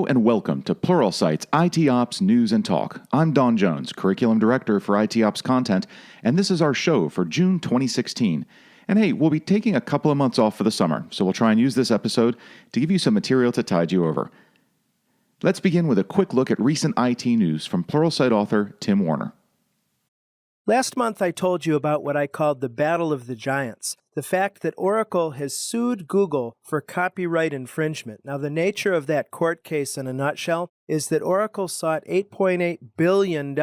and welcome to Pluralsight's IT Ops News and Talk. I'm Don Jones, Curriculum Director for IT Ops Content, and this is our show for June 2016. And hey, we'll be taking a couple of months off for the summer, so we'll try and use this episode to give you some material to tide you over. Let's begin with a quick look at recent IT news from Pluralsight author Tim Warner. Last month I told you about what I called the Battle of the Giants, the fact that Oracle has sued Google for copyright infringement. Now, the nature of that court case in a nutshell is that Oracle sought $8.8 billion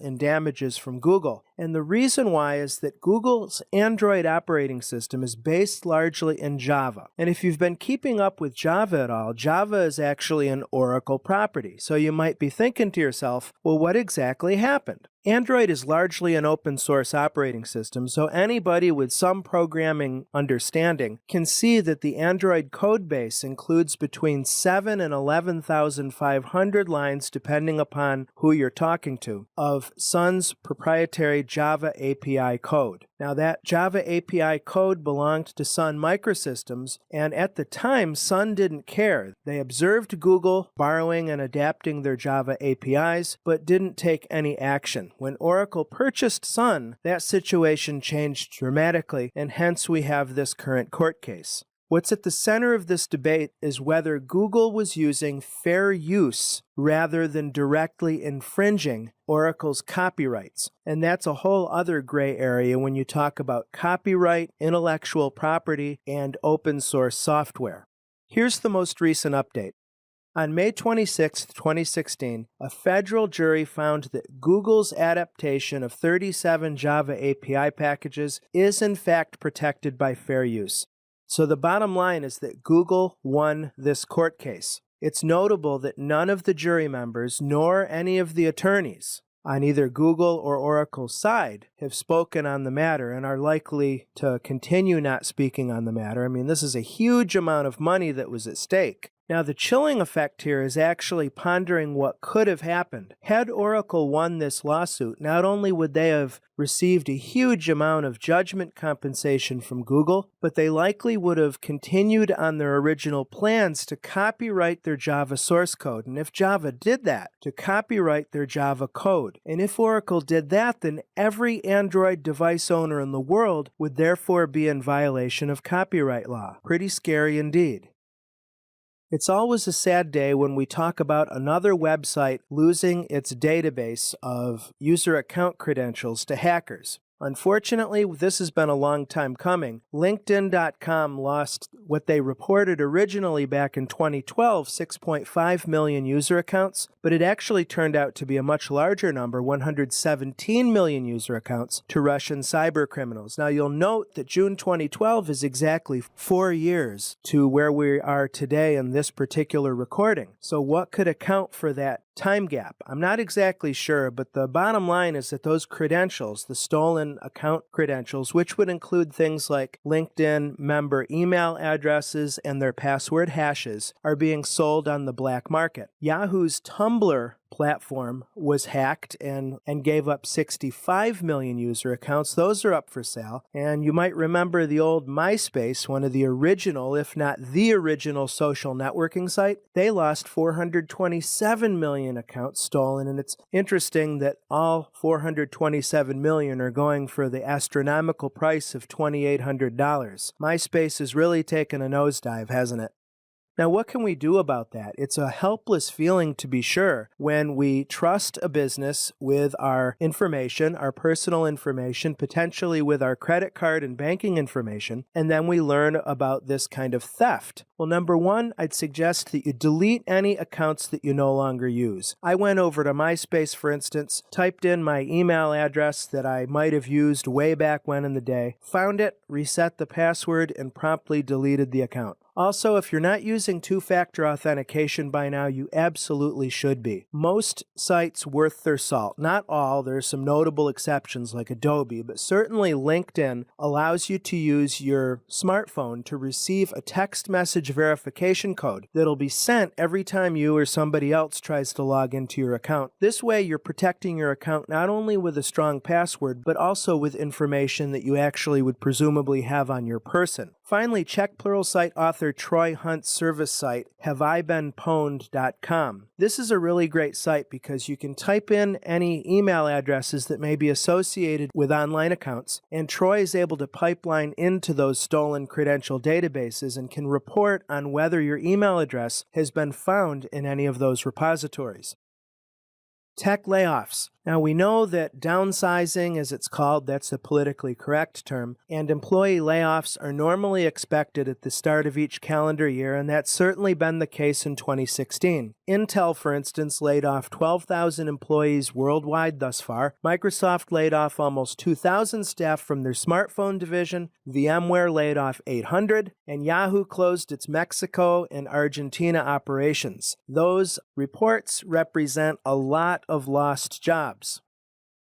in damages from Google. And the reason why is that Google's Android operating system is based largely in Java. And if you've been keeping up with Java at all, Java is actually an Oracle property. So you might be thinking to yourself, well, what exactly happened? Android is largely an open source operating system, so anybody with some programming understanding can see that the Android code base includes between 7 and 11,500 lines, depending upon who you're talking to, of Sun's proprietary Java API code. Now, that Java API code belonged to Sun Microsystems, and at the time, Sun didn't care. They observed Google borrowing and adapting their Java APIs, but didn't take any action. When Oracle purchased Sun, that situation changed dramatically, and hence we have this current court case. What's at the center of this debate is whether Google was using fair use rather than directly infringing Oracle's copyrights. And that's a whole other gray area when you talk about copyright, intellectual property, and open source software. Here's the most recent update. On May 26, 2016, a federal jury found that Google's adaptation of 37 Java API packages is in fact protected by fair use. So the bottom line is that Google won this court case. It's notable that none of the jury members, nor any of the attorneys on either Google or Oracle's side, have spoken on the matter and are likely to continue not speaking on the matter. I mean, this is a huge amount of money that was at stake. Now, the chilling effect here is actually pondering what could have happened. Had Oracle won this lawsuit, not only would they have received a huge amount of judgment compensation from Google, but they likely would have continued on their original plans to copyright their Java source code. And if Java did that, to copyright their Java code. And if Oracle did that, then every Android device owner in the world would therefore be in violation of copyright law. Pretty scary indeed. It's always a sad day when we talk about another website losing its database of user account credentials to hackers. Unfortunately, this has been a long time coming. LinkedIn.com lost what they reported originally back in 2012, 6.5 million user accounts, but it actually turned out to be a much larger number, 117 million user accounts, to Russian cyber criminals. Now, you'll note that June 2012 is exactly 4 years to where we are today in this particular recording. So what could account for that time gap? I'm not exactly sure, but the bottom line is that those credentials, the stolen account credentials, which would include things like LinkedIn member email addresses and their password hashes, are being sold on the black market. Yahoo's Tumblr platform was hacked and gave up 65 million user accounts. Those are up for sale. And you might remember the old MySpace, one of the original, if not the original social networking site. They lost 427 million accounts stolen. And it's interesting that all 427 million are going for the astronomical price of $2,800. MySpace has really taken a nosedive, hasn't it? Now, what can we do about that? It's a helpless feeling, to be sure, when we trust a business with our information, our personal information, potentially with our credit card and banking information, and then we learn about this kind of theft. Well, number one, I'd suggest that you delete any accounts that you no longer use. I went over to MySpace, for instance, typed in my email address that I might have used way back when in the day, found it, reset the password, and promptly deleted the account. Also, if you're not using two-factor authentication by now, you absolutely should be. Most sites worth their salt. Not all. There are some notable exceptions like Adobe, but certainly LinkedIn allows you to use your smartphone to receive a text message verification code that'll be sent every time you or somebody else tries to log into your account. This way, you're protecting your account not only with a strong password, but also with information that you actually would presumably have on your person. Finally, check Pluralsight author Troy Hunt's service site, haveibeenpwned.com. This is a really great site because you can type in any email addresses that may be associated with online accounts, and Troy is able to pipeline into those stolen credential databases and can report on whether your email address has been found in any of those repositories. Tech layoffs. Now, we know that downsizing, as it's called, that's the politically correct term, and employee layoffs are normally expected at the start of each calendar year, and that's certainly been the case in 2016. Intel, for instance, laid off 12,000 employees worldwide thus far. Microsoft laid off almost 2,000 staff from their smartphone division. VMware laid off 800, and Yahoo closed its Mexico and Argentina operations. Those reports represent a lot of lost jobs.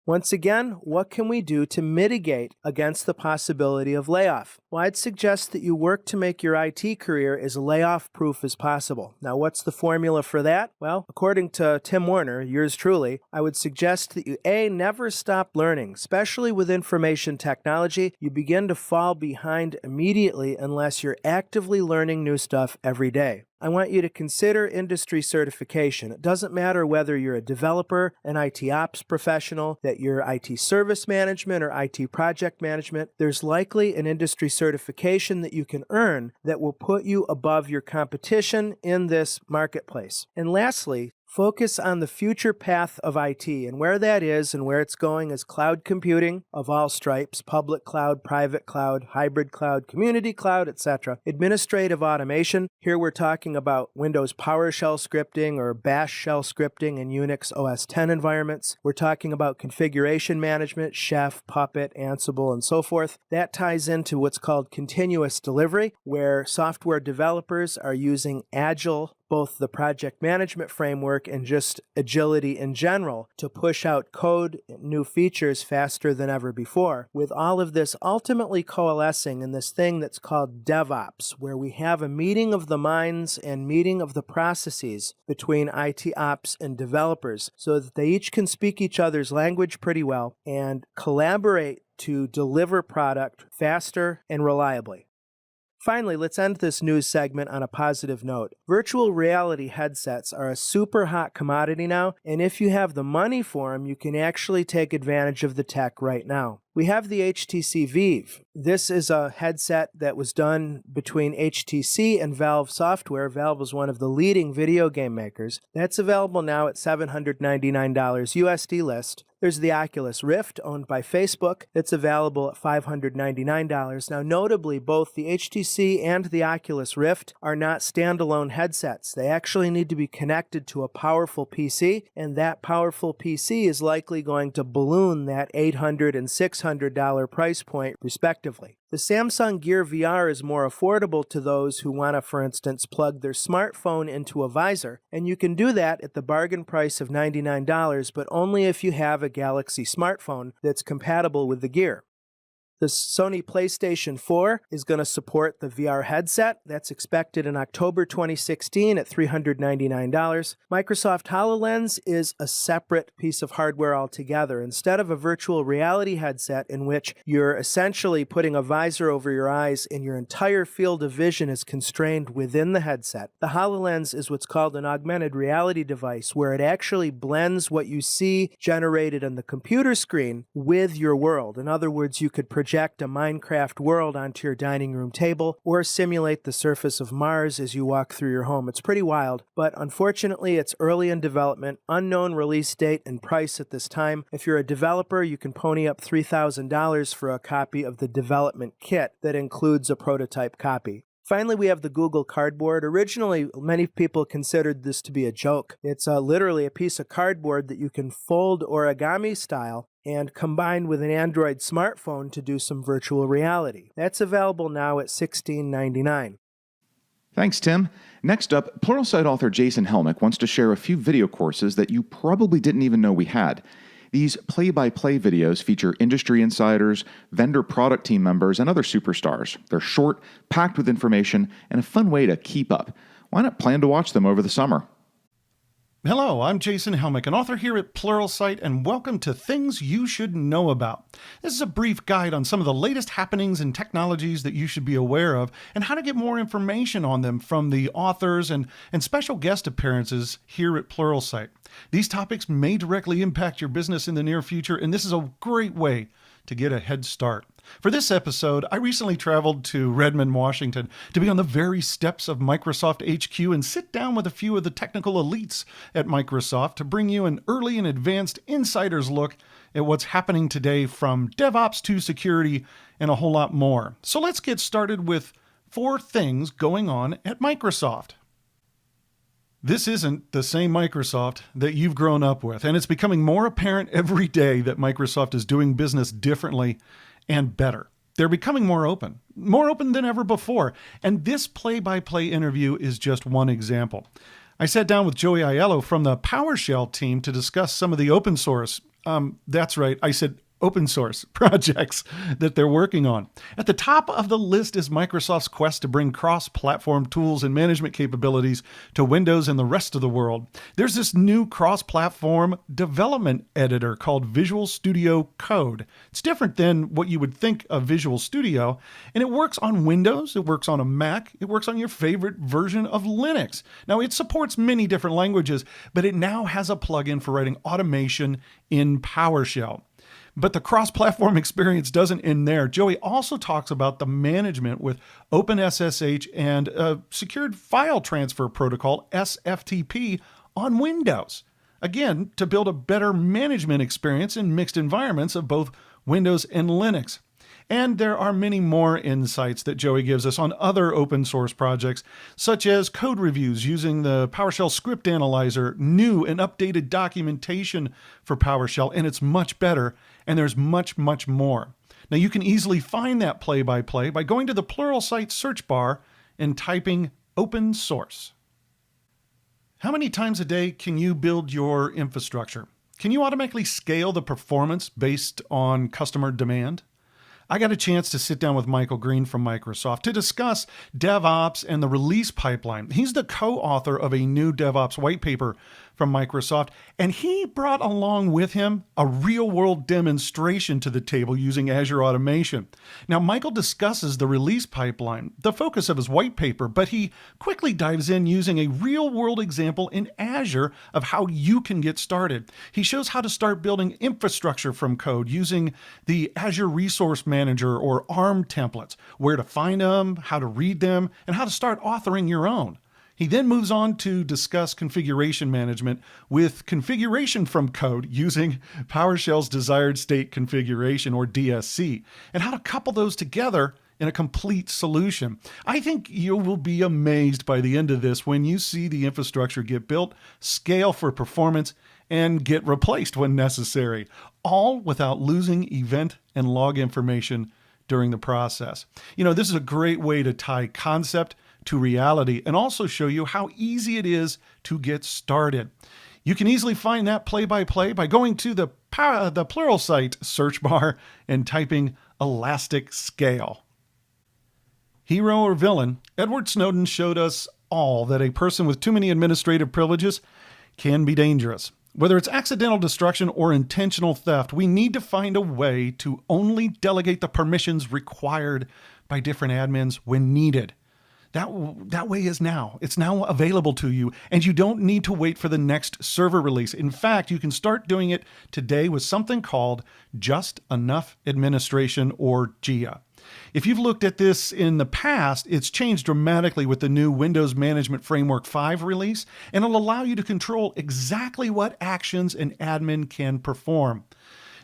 Once again, what can we do to mitigate against the possibility of layoff? Well, I'd suggest that you work to make your IT career as layoff-proof as possible. Now, what's the formula for that? Well, according to Tim Warner, yours truly, I would suggest that you, A, never stop learning. Especially with information technology, you begin to fall behind immediately unless you're actively learning new stuff every day. I want you to consider industry certification. It doesn't matter whether you're a developer, an IT ops professional, that you're IT service management or IT project management. There's likely an industry certification that you can earn that will put you above your competition in this marketplace. And lastly, focus on the future path of IT, and where that is and where it's going is cloud computing of all stripes, public cloud, private cloud, hybrid cloud, community cloud, etc. Administrative automation. Here we're talking about Windows PowerShell scripting or Bash shell scripting in Unix OS X environments. We're talking about configuration management, Chef, Puppet, Ansible, and so forth. That ties into what's called continuous delivery, where software developers are using Agile, both the project management framework and just agility in general, to push out code and new features faster than ever before, with all of this ultimately coalescing in this thing that's called DevOps, where we have a meeting of the minds and meeting of the processes between IT ops and developers so that they each can speak each other's language pretty well and collaborate to deliver product faster and reliably. Finally, let's end this news segment on a positive note. Virtual reality headsets are a super hot commodity now, and if you have the money for them, you can actually take advantage of the tech right now. We have the HTC Vive. This is a headset that was done between HTC and Valve Software. Valve is one of the leading video game makers. That's available now at $799 USD list. There's the Oculus Rift, owned by Facebook. It's available at $599. Now, notably, both the HTC and the Oculus Rift are not standalone headsets. They actually need to be connected to a powerful PC, and that powerful PC is likely going to balloon that $800 and $600 price point, respectively. The Samsung Gear VR is more affordable to those who want to, for instance, plug their smartphone into a visor, and you can do that at the bargain price of $99, but only if you have a Galaxy smartphone that's compatible with the Gear. The Sony PlayStation 4 is going to support the VR headset. That's expected in October 2016 at $399. Microsoft HoloLens is a separate piece of hardware altogether. Instead of a virtual reality headset in which you're essentially putting a visor over your eyes and your entire field of vision is constrained within the headset, the HoloLens is what's called an augmented reality device, where it actually blends what you see generated on the computer screen with your world. In other words, you could project a Minecraft world onto your dining room table or simulate the surface of Mars as you walk through your home. It's pretty wild, but unfortunately it's early in development, unknown release date and price at this time. If you're a developer, you can pony up $3,000 for a copy of the development kit that includes a prototype copy. Finally, we have the Google Cardboard. Originally, many people considered this to be a joke. It's literally a piece of cardboard that you can fold origami style and combine with an Android smartphone to do some virtual reality. That's available now at $16.99. Thanks, Tim. Next up, Pluralsight author Jason Helmick wants to share a few video courses that you probably didn't even know we had. These play-by-play videos feature industry insiders, vendor product team members, and other superstars. They're short, packed with information, and a fun way to keep up. Why not plan to watch them over the summer? Hello, I'm Jason Helmick, an author here at Pluralsight, and welcome to Things You Should Know About. This is a brief guide on some of the latest happenings and technologies that you should be aware of and how to get more information on them from the authors and special guest appearances here at Pluralsight. These topics may directly impact your business in the near future, and this is a great way to get a head start. For this episode, I recently traveled to Redmond, Washington to be on the very steps of Microsoft HQ and sit down with a few of the technical elites at Microsoft to bring you an early and advanced insider's look at what's happening today, from DevOps to security and a whole lot more. So let's get started with 4 things going on at Microsoft. This isn't the same Microsoft that you've grown up with, and it's becoming more apparent every day that Microsoft is doing business differently and better. They're becoming more open than ever before, and this play-by-play interview is just one example. I sat down with Joey Aiello from the PowerShell team to discuss some of the open source, that's right, I said open source projects that they're working on. At the top of the list is Microsoft's quest to bring cross-platform tools and management capabilities to Windows and the rest of the world. There's this new cross-platform development editor called Visual Studio Code. It's different than what you would think of Visual Studio, and it works on Windows, it works on a Mac, it works on your favorite version of Linux. Now, it supports many different languages, but it now has a plugin for writing automation in PowerShell. But the cross-platform experience doesn't end there. Joey also talks about the management with OpenSSH and a secured file transfer protocol, SFTP, on Windows. Again, to build a better management experience in mixed environments of both Windows and Linux. And there are many more insights that Joey gives us on other open source projects, such as code reviews using the PowerShell script analyzer, new and updated documentation for PowerShell, and it's much better, and there's much, much more. Now, you can easily find that play-by-play by going to the Pluralsight search bar and typing open source. How many times a day can you build your infrastructure? Can you automatically scale the performance based on customer demand? I got a chance to sit down with Michael Green from Microsoft to discuss DevOps and the release pipeline. He's the co-author of a new DevOps white paper from Microsoft, and he brought along with him a real-world demonstration to the table using Azure Automation. Now, Michael discusses the release pipeline, the focus of his white paper, but he quickly dives in using a real-world example in Azure of how you can get started. He shows how to start building infrastructure from code using the Azure Resource Manager or ARM templates, where to find them, how to read them, and how to start authoring your own. He then moves on to discuss configuration management with configuration from code using PowerShell's desired state configuration, or DSC, and how to couple those together in a complete solution. I think you will be amazed by the end of this when you see the infrastructure get built, scale for performance, and get replaced when necessary, all without losing event and log information during the process. This is a great way to tie concept to reality and also show you how easy it is to get started. You can easily find that play-by-play by going to the Pluralsight search bar and typing elastic scale. Hero or villain, Edward Snowden showed us all that a person with too many administrative privileges can be dangerous. Whether it's accidental destruction or intentional theft, we need to find a way to only delegate the permissions required by different admins when needed. That way is now. It's now available to you, and you don't need to wait for the next server release. In fact, you can start doing it today with something called Just Enough Administration, or JIA. If you've looked at this in the past, it's changed dramatically with the new Windows Management Framework 5 release, and it'll allow you to control exactly what actions an admin can perform.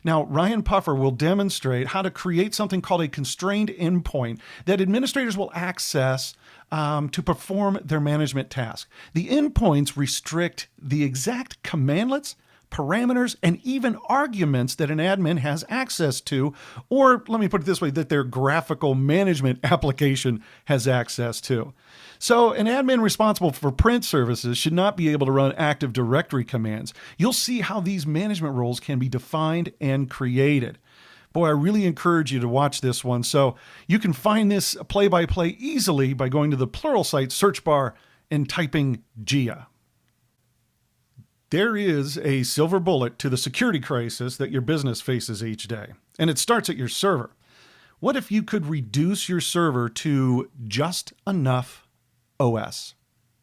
Now, Ryan Puffer will demonstrate how to create something called a constrained endpoint that administrators will access to perform their management task. The endpoints restrict the exact commandlets, parameters, and even arguments that an admin has access to, or let me put it this way, that their graphical management application has access to. So an admin responsible for print services should not be able to run Active Directory commands. You'll see how these management roles can be defined and created. Boy, I really encourage you to watch this one. So you can find this play-by-play easily by going to the Pluralsight search bar and typing JIA. There is a silver bullet to the security crisis that your business faces each day, and it starts at your server. What if you could reduce your server to just enough OS?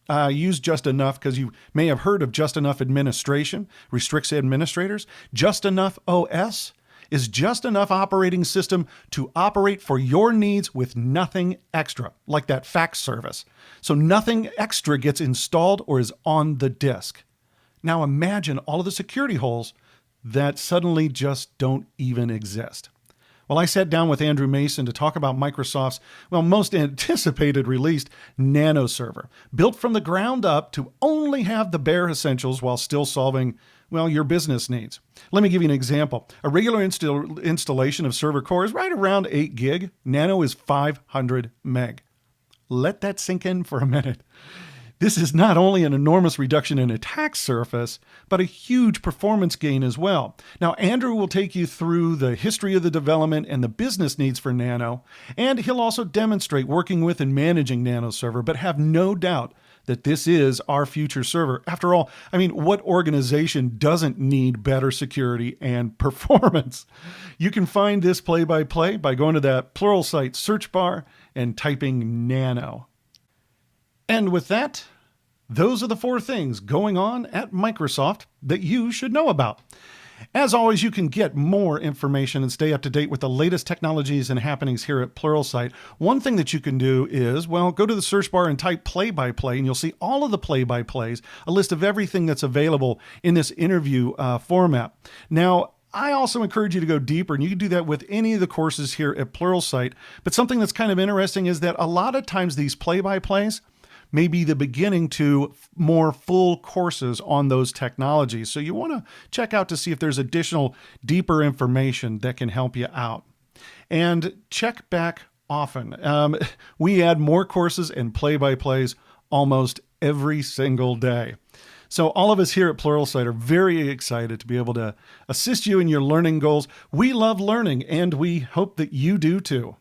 I use just enough because you may have heard of just enough administration, restricts administrators. Just enough OS is just enough operating system to operate for your needs with nothing extra, like that fax service. So nothing extra gets installed or is on the disk. Now imagine all of the security holes that suddenly just don't even exist. Well, I sat down with Andrew Mason to talk about Microsoft's, most anticipated released Nano server, built from the ground up to only have the bare essentials while still solving, your business needs. Let me give you an example. A regular installation of server core is right around 8 gig. Nano is 500 meg. Let that sink in for a minute. This is not only an enormous reduction in attack surface, but a huge performance gain as well. Now, Andrew will take you through the history of the development and the business needs for Nano, and he'll also demonstrate working with and managing Nano server, but have no doubt that this is our future server. After all, what organization doesn't need better security and performance? You can find this play-by-play by going to that Pluralsight search bar and typing Nano. And with that, those are the 4 things going on at Microsoft that you should know about. As always, you can get more information and stay up to date with the latest technologies and happenings here at Pluralsight. One thing that you can do is, go to the search bar and type play-by-play, and you'll see all of the play-by-plays, a list of everything that's available in this interview format. Now, I also encourage you to go deeper, and you can do that with any of the courses here at Pluralsight. But something that's kind of interesting is that a lot of times these play-by-plays may be the beginning to more full courses on those technologies. So you want to check out to see if there's additional deeper information that can help you out. And check back often. We add more courses and play-by-plays almost every single day. So all of us here at Pluralsight are very excited to be able to assist you in your learning goals. We love learning, and we hope that you do too.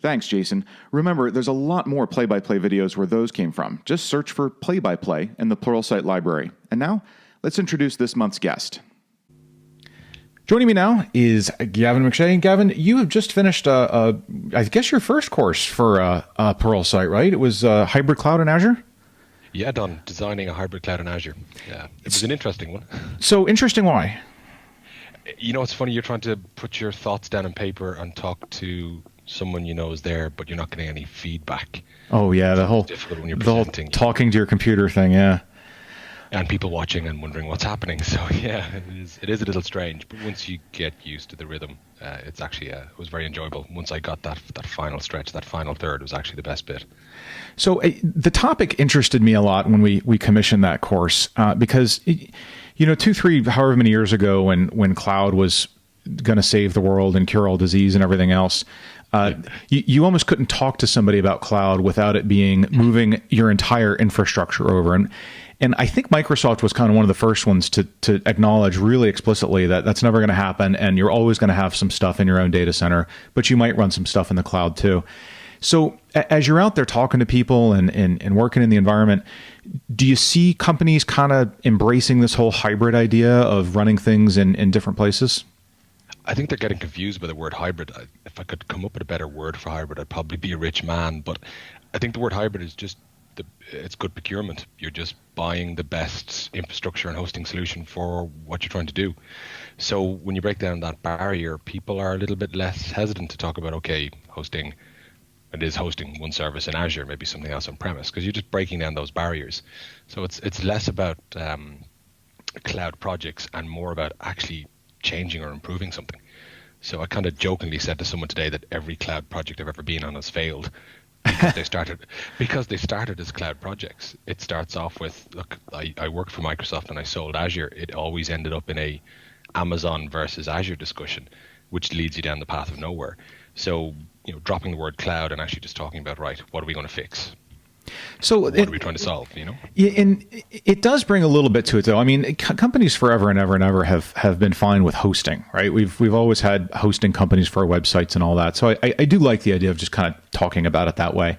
Thanks, Jason. Remember, there's a lot more play-by-play videos where those came from. Just search for play-by-play in the Pluralsight library. And now, let's introduce this month's guest. Joining me now is Gavin McShay. Gavin, you have just finished, I guess, your first course for Pluralsight, right? It was Hybrid Cloud in Azure? Yeah, Don, designing a hybrid cloud in Azure. Yeah, it was an interesting one. So interesting, why? It's funny, you're trying to put your thoughts down on paper and talk to someone you know is there, but you're not getting any feedback. Oh yeah, the whole talking to your computer thing, yeah. And people watching and wondering what's happening. So yeah, it is a little strange. But once you get used to the rhythm, it's actually it was very enjoyable. Once I got that final stretch, that final third was actually the best bit. So the topic interested me a lot when we commissioned that course because 2, 3, however many years ago, when cloud was going to save the world and cure all disease and everything else. You almost couldn't talk to somebody about cloud without it being moving your entire infrastructure over. And I think Microsoft was kind of one of the first ones to acknowledge really explicitly that that's never going to happen, and you're always going to have some stuff in your own data center, but you might run some stuff in the cloud too. So as you're out there talking to people and working in the environment, do you see companies kind of embracing this whole hybrid idea of running things in different places? I think they're getting confused by the word hybrid. If I could come up with a better word for hybrid, I'd probably be a rich man. But I think the word hybrid is just it's good procurement. You're just buying the best infrastructure and hosting solution for what you're trying to do. So when you break down that barrier, people are a little bit less hesitant to talk about, hosting. It is hosting one service in Azure, maybe something else on premise, because you're just breaking down those barriers. So it's less about cloud projects and more about actually changing or improving something. So I kind of jokingly said to someone today that every cloud project I've ever been on has failed because they started as cloud projects. It starts off with, look, I worked for Microsoft and I sold Azure. It always ended up in a Amazon versus Azure discussion, which leads you down the path of nowhere. So, dropping the word cloud and actually just talking about, right, what are we going to fix? So what are we trying to solve, Yeah, and it does bring a little bit to it, though. I mean, companies forever and ever have been fine with hosting, right? We've always had hosting companies for our websites and all that. So I do like the idea of just kind of talking about it that way.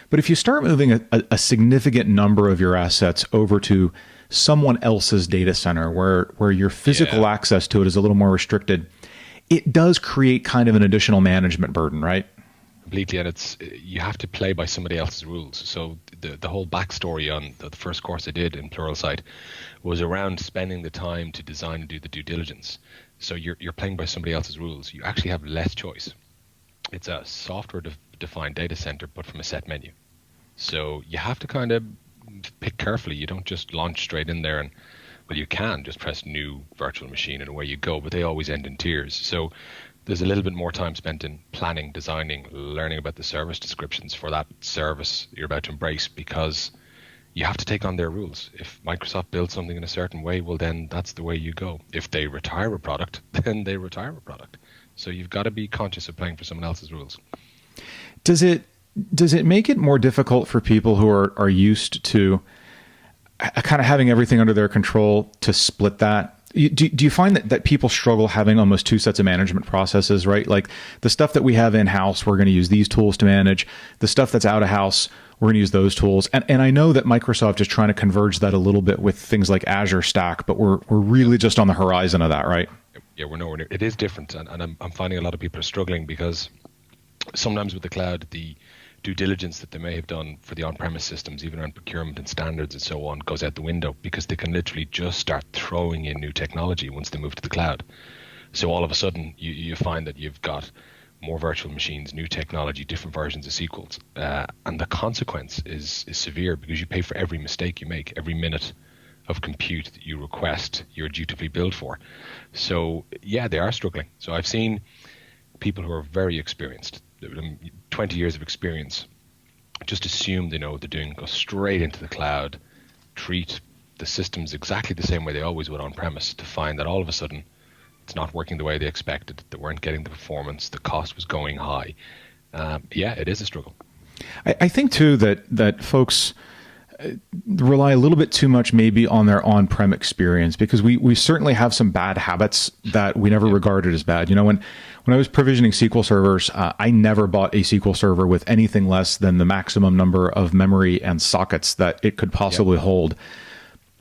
But if you start moving a significant number of your assets over to someone else's data center where your physical access to it is a little more restricted, it does create kind of an additional management burden, right? Completely, and you have to play by somebody else's rules. So the whole backstory on the first course I did in Pluralsight was around spending the time to design and do the due diligence. So you're playing by somebody else's rules. You actually have less choice. It's a software-defined data center, but from a set menu. So you have to kind of pick carefully. You don't just launch straight in there and, well, you can just press new virtual machine and away you go, but they always end in tiers. So there's a little bit more time spent in planning, designing, learning about the service descriptions for that service you're about to embrace, because you have to take on their rules. If Microsoft builds something in a certain way, well, then that's the way you go. If they retire a product, then they retire a product. So you've got to be conscious of playing for someone else's rules. Does it make it more difficult for people who are used to kind of having everything under their control to split that? Do you find that people struggle having almost two sets of management processes, right? Like the stuff that we have in-house, we're going to use these tools to manage. The stuff that's out of house, we're going to use those tools. And I know that Microsoft is trying to converge that a little bit with things like Azure Stack, but we're really just on the horizon of that, right? Yeah, we're nowhere near. It is different, and I'm finding a lot of people are struggling because sometimes with the cloud, the due diligence that they may have done for the on-premise systems, even around procurement and standards and so on, goes out the window because they can literally just start throwing in new technology once they move to the cloud. So all of a sudden, you find that you've got more virtual machines, new technology, different versions of SQLs, and the consequence is severe because you pay for every mistake you make, every minute of compute that you request, you're dutifully billed for. So yeah, they are struggling. So I've seen people who are very experienced, 20 years of experience, just assume they know what they're doing, go straight into the cloud, treat the systems exactly the same way they always would on premise, to find that all of a sudden it's not working the way they expected, they weren't getting the performance, the cost was going high. Yeah, it is a struggle. I think too that folks rely a little bit too much maybe on their on-prem experience, because we certainly have some bad habits that we never regarded as bad. You know, when I was provisioning SQL servers, I never bought a SQL server with anything less than the maximum number of memory and sockets that it could possibly hold.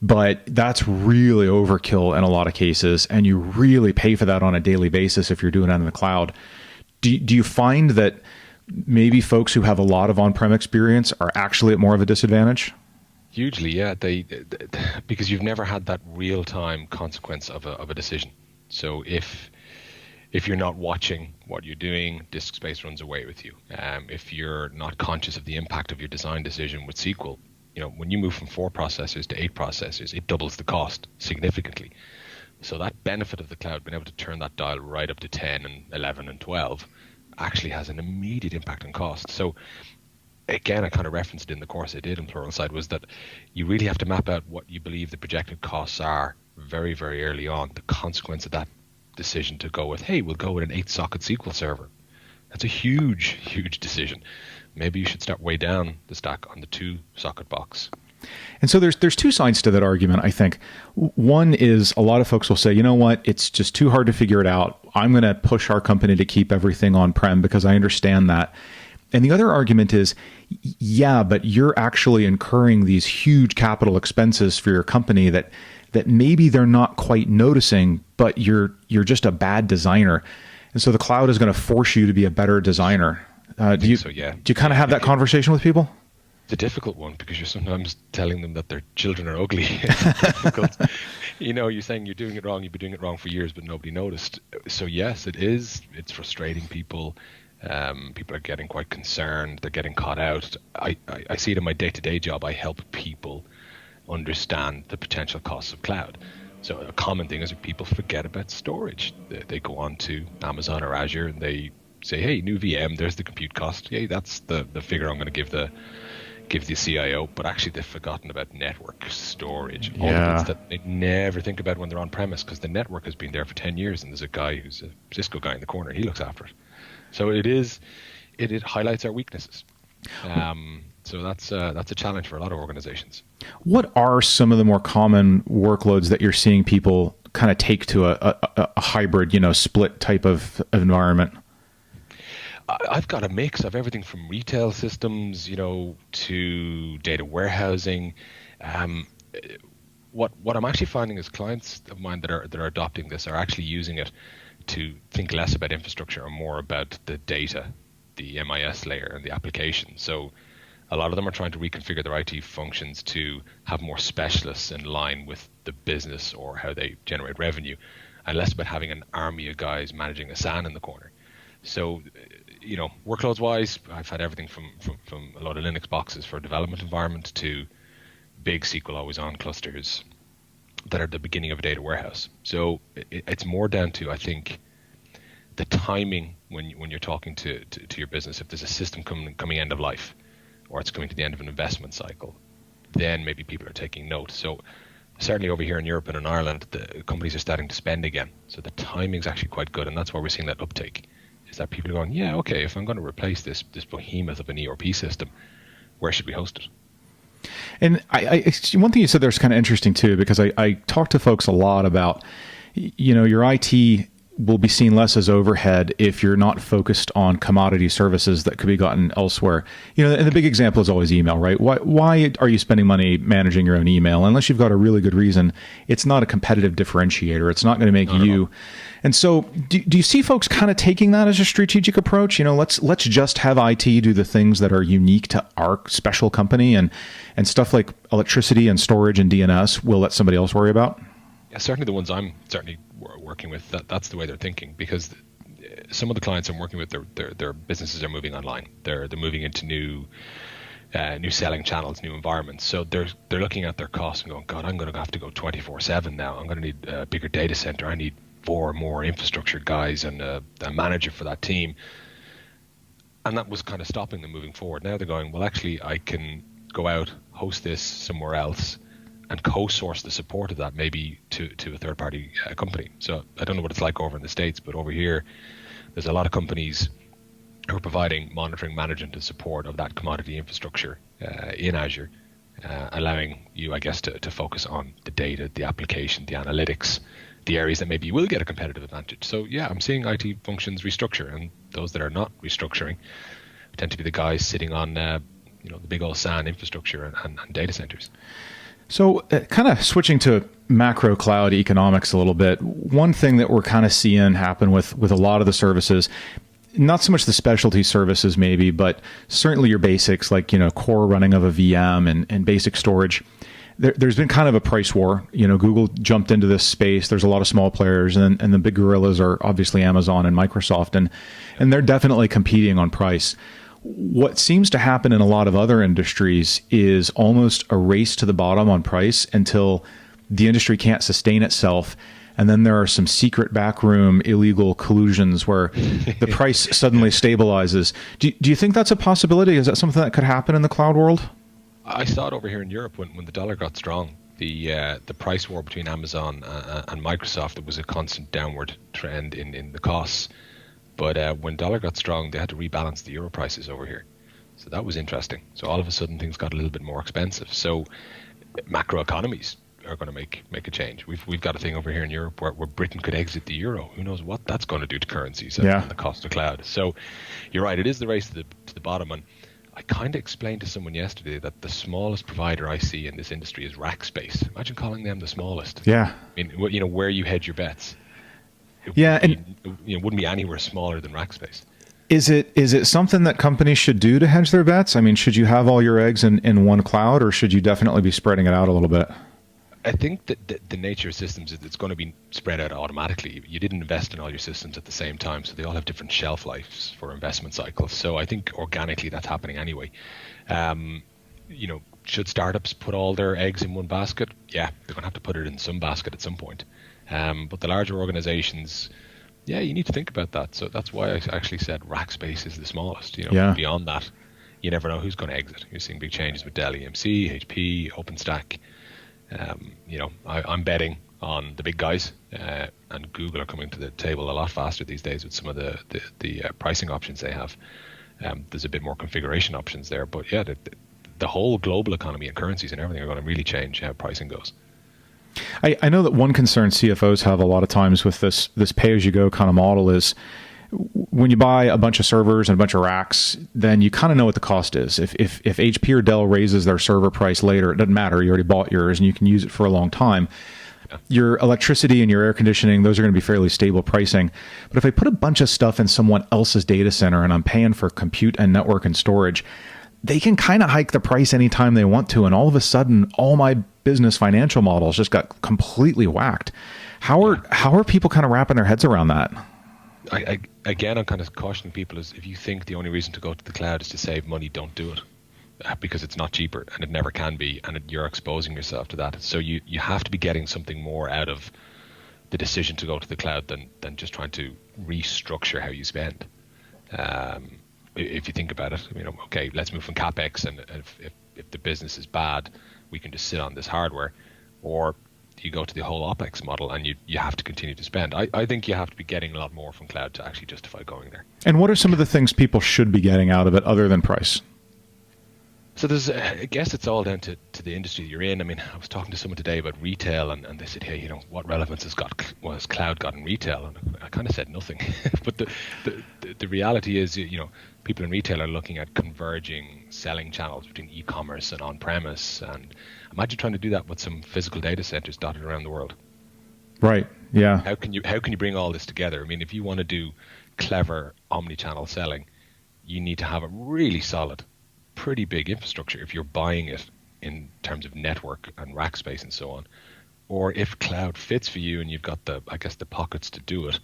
But that's really overkill in a lot of cases, and you really pay for that on a daily basis if you're doing it in the cloud. Do you find that maybe folks who have a lot of on-prem experience are actually at more of a disadvantage? Hugely, yeah. They because you've never had that real-time consequence of a decision. So if you're not watching what you're doing, disk space runs away with you. If you're not conscious of the impact of your design decision with SQL, you know, when you move from 4 processors to 8 processors, it doubles the cost significantly. So that benefit of the cloud, being able to turn that dial right up to 10 and 11 and 12, actually has an immediate impact on cost. So again, I kind of referenced it in the course I did in Pluralsight, was that you really have to map out what you believe the projected costs are very, very early on. The consequence of that decision to go with, hey, we'll go with an 8-socket SQL server. That's a huge, huge decision. Maybe you should start way down the stack on the 2-socket box. And so there's two sides to that argument, I think. One is a lot of folks will say, you know what, it's just too hard to figure it out. I'm going to push our company to keep everything on-prem because I understand that. And the other argument is, yeah, but you're actually incurring these huge capital expenses for your company that maybe they're not quite noticing, but you're just a bad designer. And so the cloud is going to force you to be a better designer. Do you kind of have that conversation with people? It's a difficult one because you're sometimes telling them that their children are ugly. It's difficult. You know, you're saying you're doing it wrong, you've been doing it wrong for years, but nobody noticed. So yes, it is. It's frustrating people. People are getting quite concerned. They're getting caught out. I see it in my day-to-day job. I help people understand the potential costs of cloud. So a common thing is that people forget about storage. They go on to Amazon or Azure and they say, hey, new VM, there's the compute cost. Hey, that's the figure I'm going to give the CIO. But actually they've forgotten about network, storage, all the things that they never think about when they're on premise, because the network has been there for 10 years and there's a guy who's a Cisco guy in the corner. He looks after it. So it highlights our weaknesses. So that's a challenge for a lot of organizations. What are some of the more common workloads that you're seeing people kind of take to a hybrid, split type of environment? I've got a mix of everything from retail systems, to data warehousing. what I'm actually finding is clients of mine that are adopting this are actually using it to think less about infrastructure and more about the data, the MIS layer, and the application. So a lot of them are trying to reconfigure their IT functions to have more specialists in line with the business or how they generate revenue, and less about having an army of guys managing a SAN in the corner. So, workloads wise, I've had everything from a lot of Linux boxes for development environment to big SQL always on clusters that are the beginning of a data warehouse. So it's more down to, I think, the timing when you're talking to your business. If there's a system coming end of life, or it's coming to the end of an investment cycle, then maybe people are taking note. So certainly over here in Europe and in Ireland, the companies are starting to spend again. So the timing is actually quite good, and that's why we're seeing that uptake. Is that people are going, yeah, okay, if I'm going to replace this behemoth of an ERP system, where should we host it? And one thing you said there's kind of interesting too, because I talk to folks a lot about, your IT will be seen less as overhead if you're not focused on commodity services that could be gotten elsewhere. And the big example is always email, right? Why are you spending money managing your own email? Unless you've got a really good reason, it's not a competitive differentiator. It's not going to make you. And so do you see folks kind of taking that as a strategic approach? Let's just have IT do the things that are unique to our special company, and stuff like electricity and storage and DNS we'll let somebody else worry about? Yeah, certainly the ones I'm certainly working with, that's the way they're thinking, because some of the clients I'm working with, their businesses are moving online. They're moving into new selling channels, new environments. So they're looking at their costs and going, God, I'm going to have to go 24/7 now. I'm going to need a bigger data center. I need 4 more infrastructure guys and a manager for that team. And that was kind of stopping them moving forward. Now they're going, well, actually, I can go out, host this somewhere else, and co-source the support of that maybe to a third-party company. So I don't know what it's like over in the States, but over here, there's a lot of companies who are providing monitoring, management, and support of that commodity infrastructure in Azure, allowing you, I guess, to focus on the data, the application, the analytics, the areas that maybe you will get a competitive advantage. So yeah, I'm seeing IT functions restructure, and those that are not restructuring tend to be the guys sitting on the big old SAN infrastructure and data centers. So kind of switching to macro cloud economics a little bit, one thing that we're kind of seeing happen with a lot of the services, not so much the specialty services maybe, but certainly your basics like, core running of a VM and basic storage. There's been kind of a price war. Google jumped into this space. There's a lot of small players, and the big gorillas are obviously Amazon and Microsoft, and they're definitely competing on price. What seems to happen in a lot of other industries is almost a race to the bottom on price until the industry can't sustain itself. And then there are some secret backroom illegal collusions where the price suddenly stabilizes. Do you think that's a possibility? Is that something that could happen in the cloud world? I saw it over here in Europe when the dollar got strong. The price war between Amazon and Microsoft, it was a constant downward trend in the costs. But when dollar got strong, they had to rebalance the euro prices over here. So that was interesting. So all of a sudden, things got a little bit more expensive. So macro economies are going to make a change. We've got a thing over here in Europe where Britain could exit the euro. Who knows what that's going to do to currencies and the cost of cloud. So you're right. It is the race to the bottom. And I kind of explained to someone yesterday that the smallest provider I see in this industry is Rackspace. Imagine calling them the smallest. Yeah. I mean, where you hedge your bets. Wouldn't be anywhere smaller than Rackspace. Is it something that companies should do to hedge their bets? I mean, should you have all your eggs in one cloud, or should you definitely be spreading it out a little bit? I think that the nature of systems is it's going to be spread out automatically. You didn't invest in all your systems at the same time, so they all have different shelf lives for investment cycles. So I think organically that's happening anyway. Should startups put all their eggs in one basket? Yeah, they're going to have to put it in some basket at some point. But the larger organizations, yeah, you need to think about that. So that's why I actually said Rackspace is the smallest. Beyond that, you never know who's going to exit. You're seeing big changes with Dell EMC, HP, OpenStack. I'm betting on the big guys, and Google are coming to the table a lot faster these days with some of the pricing options they have. There's a bit more configuration options there, but yeah, the whole global economy and currencies and everything are going to really change how pricing goes. I know that one concern CFOs have a lot of times with this pay-as-you-go kind of model is when you buy a bunch of servers and a bunch of racks, then you kind of know what the cost is. If HP or Dell raises their server price later, it doesn't matter. You already bought yours and you can use it for a long time. Your electricity and your air conditioning, those are going to be fairly stable pricing. But if I put a bunch of stuff in someone else's data center and I'm paying for compute and network and storage, they can kind of hike the price anytime they want to. And all of a sudden, all my business financial models just got completely whacked. How are people kind of wrapping their heads around that? Again, I'm kind of cautioning people is if you think the only reason to go to the cloud is to save money, don't do it. Because it's not cheaper and it never can be, and you're exposing yourself to that. So you have to be getting something more out of the decision to go to the cloud than just trying to restructure how you spend. If you think about it, okay, let's move from capex, and if the business is bad, we can just sit on this hardware, or you go to the whole OPEX model and you have to continue to spend. I think you have to be getting a lot more from cloud to actually justify going there. And what are some of the things people should be getting out of it other than price? So I guess it's all down to the industry you're in. I was talking to someone today about retail, and they said, hey, what relevance has cloud got in retail? And I kind of said nothing. But the reality is, people in retail are looking at converging selling channels between e-commerce and on-premise. And imagine trying to do that with some physical data centers dotted around the world. Right. Yeah. How can you bring all this together? If you want to do clever omni-channel selling, you need to have a really solid, pretty big infrastructure if you're buying it in terms of network and rack space and so on. Or if cloud fits for you and you've got the pockets to do it,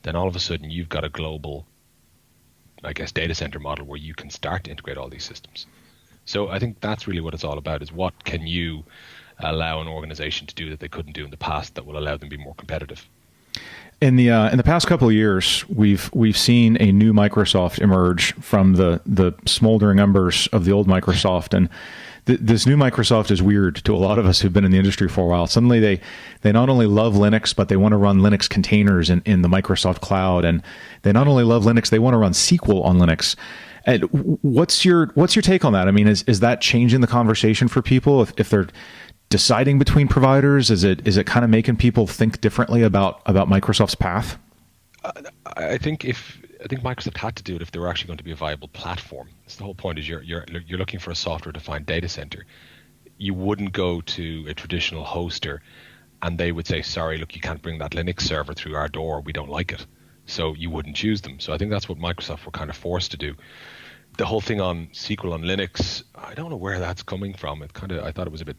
then all of a sudden you've got a global, data center model where you can start to integrate all these systems. So I think that's really what it's all about, is what can you allow an organization to do that they couldn't do in the past that will allow them to be more competitive. In the past couple of years, we've seen a new Microsoft emerge from the smoldering embers of the old Microsoft, and this new Microsoft is weird to a lot of us who've been in the industry for a while. Suddenly, they not only love Linux, but they want to run Linux containers in the Microsoft cloud, and they not only love Linux, they want to run SQL on Linux. And what's your take on that? Is that changing the conversation for people if they're deciding between providers? Is it kind of making people think differently about Microsoft's path? I think Microsoft had to do it if they were actually going to be a viable platform. That's the whole point. Is you're looking for a software-defined data center. You wouldn't go to a traditional hoster and they would say, sorry, look, you can't bring that Linux server through our door. We don't like it. So you wouldn't choose them. So I think that's what Microsoft were kind of forced to do. The whole thing on SQL on Linux, I don't know where that's coming from. I thought it was a bit,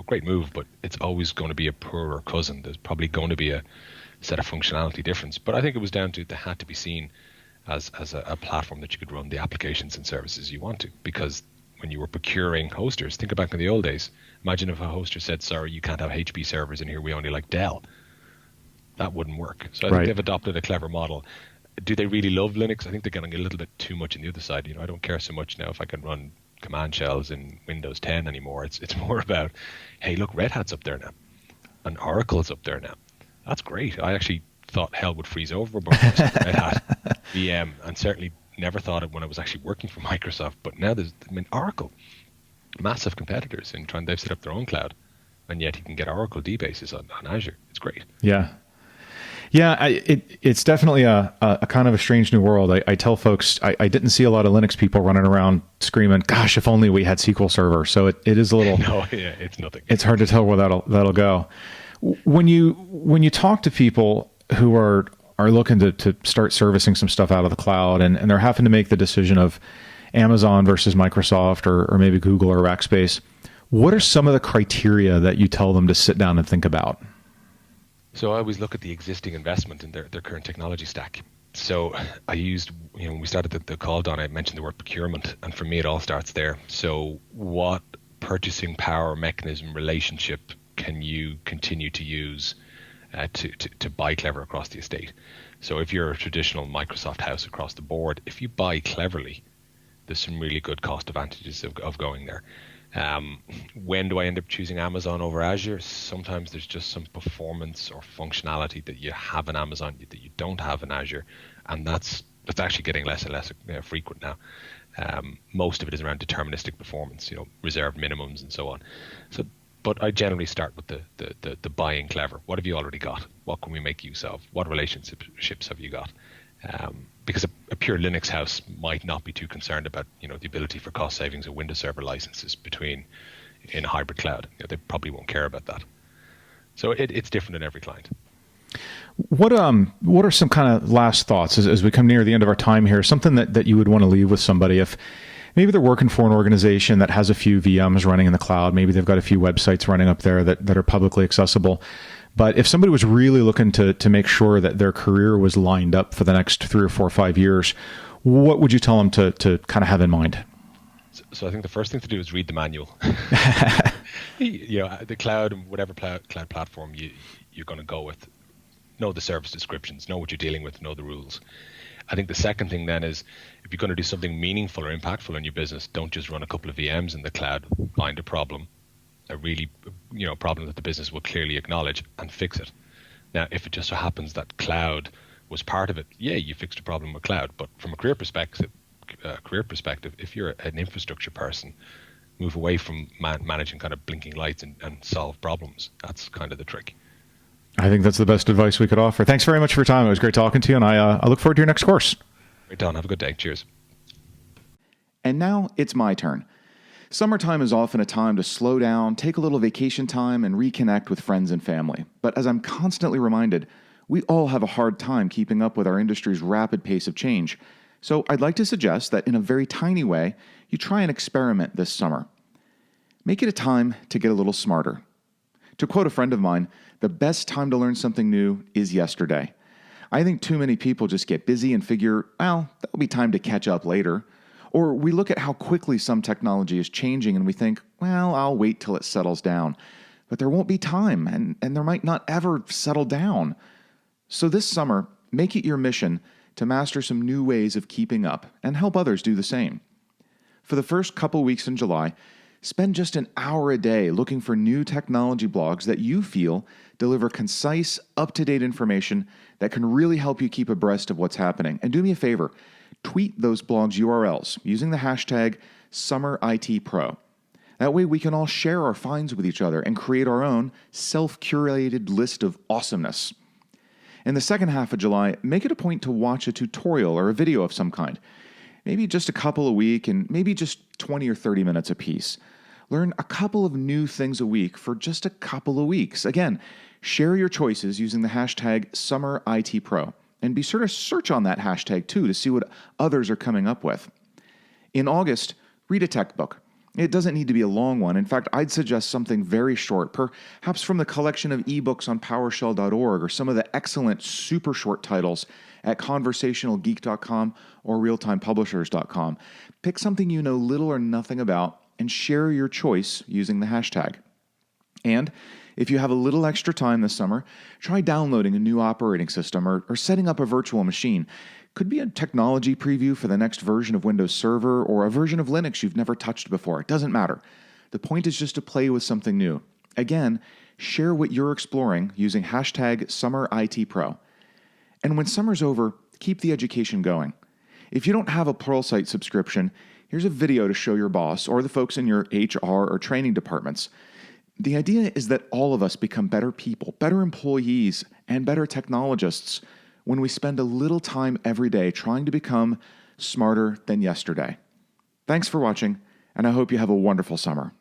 great move, but it's always going to be a poorer cousin. There's probably going to be a set of functionality difference. But I think it was down to they had to be seen as a platform that you could run the applications and services you want to. Because when you were procuring hosters, think back in the old days. Imagine if a hoster said, sorry, you can't have HP servers in here. We only like Dell. That wouldn't work. So I think they've adopted a clever model. Do they really love Linux? I think they're getting a little bit too much on the other side. I don't care so much now if I can run command shells in Windows 10 anymore. It's more about, hey, look, Red Hat's up there now, and Oracle's up there now. That's great. I actually thought hell would freeze over when I was Red Hat VM, and certainly never thought it when I was actually working for Microsoft. But now there's Oracle, massive competitors they've set up their own cloud, and yet you can get Oracle DBases on Azure. It's great. Yeah, it's definitely a kind of a strange new world. I tell folks I didn't see a lot of Linux people running around screaming, "Gosh, if only we had SQL Server." So it is a little. No, yeah, it's nothing. It's hard to tell where that'll go. When you talk to people who are looking to start servicing some stuff out of the cloud, and they're having to make the decision of Amazon versus Microsoft or maybe Google or Rackspace, what are some of the criteria that you tell them to sit down and think about? So I always look at the existing investment in their current technology stack. So I used, when we started the call, Don, I mentioned the word procurement, and for me it all starts there. So what purchasing power mechanism relationship can you continue to use to buy clever across the estate? So if you're a traditional Microsoft house across the board, if you buy cleverly, there's some really good cost advantages of going there. When do I end up choosing Amazon over Azure? Sometimes there's just some performance or functionality that you have in Amazon that you don't have in Azure, and that's actually getting less and less frequent now. Most of it is around deterministic performance, reserved minimums and so on. But I generally start with the buying clever. What have you already got? What can we make use of? What relationships have you got? Because a pure Linux house might not be too concerned about the ability for cost savings of Windows Server licenses in a hybrid cloud. They probably won't care about that. So it's different in every client. What are some kind of last thoughts as we come near the end of our time here? Something that you would want to leave with somebody if maybe they're working for an organization that has a few VMs running in the cloud. Maybe they've got a few websites running up there that are publicly accessible. But if somebody was really looking to make sure that their career was lined up for the next 3 or 4 or 5 years, what would you tell them to kind of have in mind? So I think the first thing to do is read the manual. The cloud, whatever cloud platform you're going to go with, know the service descriptions, know what you're dealing with, know the rules. I think the second thing then is, if you're going to do something meaningful or impactful in your business, don't just run a couple of VMs in the cloud. Find a problem, a really problem that the business will clearly acknowledge, and fix it. Now, if it just so happens that cloud was part of it, you fixed a problem with cloud. But from a career perspective, if you're an infrastructure person, move away from managing kind of blinking lights and solve problems. That's kind of the trick. I think that's the best advice we could offer. Thanks very much for your time. It was great talking to you, and I look forward to your next course. Great, Don. Have a good day. Cheers. And now it's my turn. Summertime is often a time to slow down, take a little vacation time, and reconnect with friends and family. But as I'm constantly reminded, we all have a hard time keeping up with our industry's rapid pace of change. So I'd like to suggest that in a very tiny way, you try and experiment this summer. Make it a time to get a little smarter. To quote a friend of mine, the best time to learn something new is yesterday. I think too many people just get busy and figure, well, that'll be time to catch up later. Or we look at how quickly some technology is changing and we think, well, I'll wait till it settles down. But there won't be time, and there might not ever settle down. So this summer, make it your mission to master some new ways of keeping up and help others do the same. For the first couple weeks in July, spend just an hour a day looking for new technology blogs that you feel deliver concise, up-to-date information that can really help you keep abreast of what's happening. And do me a favor, tweet those blogs URLs using the hashtag SummerITPro. That way we can all share our finds with each other and create our own self-curated list of awesomeness. In the second half of July, make it a point to watch a tutorial or a video of some kind. Maybe just a couple a week and maybe just 20 or 30 minutes a piece. Learn a couple of new things a week for just a couple of weeks. Again, share your choices using the hashtag SummerITPro. And be sure to search on that hashtag too to see what others are coming up with. In August, read a tech book. It doesn't need to be a long one. In fact, I'd suggest something very short, perhaps from the collection of ebooks on PowerShell.org or some of the excellent super short titles at conversationalgeek.com or realtimepublishers.com. Pick something you know little or nothing about and share your choice using the hashtag. And if you have a little extra time this summer, try downloading a new operating system or setting up a virtual machine. Could be a technology preview for the next version of Windows Server or a version of Linux you've never touched before. It doesn't matter. The point is just to play with something new. Again, share what you're exploring using hashtag SummerITPro. And when summer's over, keep the education going. If you don't have a Pluralsight subscription, here's a video to show your boss or the folks in your HR or training departments. The idea is that all of us become better people, better employees, and better technologists when we spend a little time every day trying to become smarter than yesterday. Thanks for watching, and I hope you have a wonderful summer.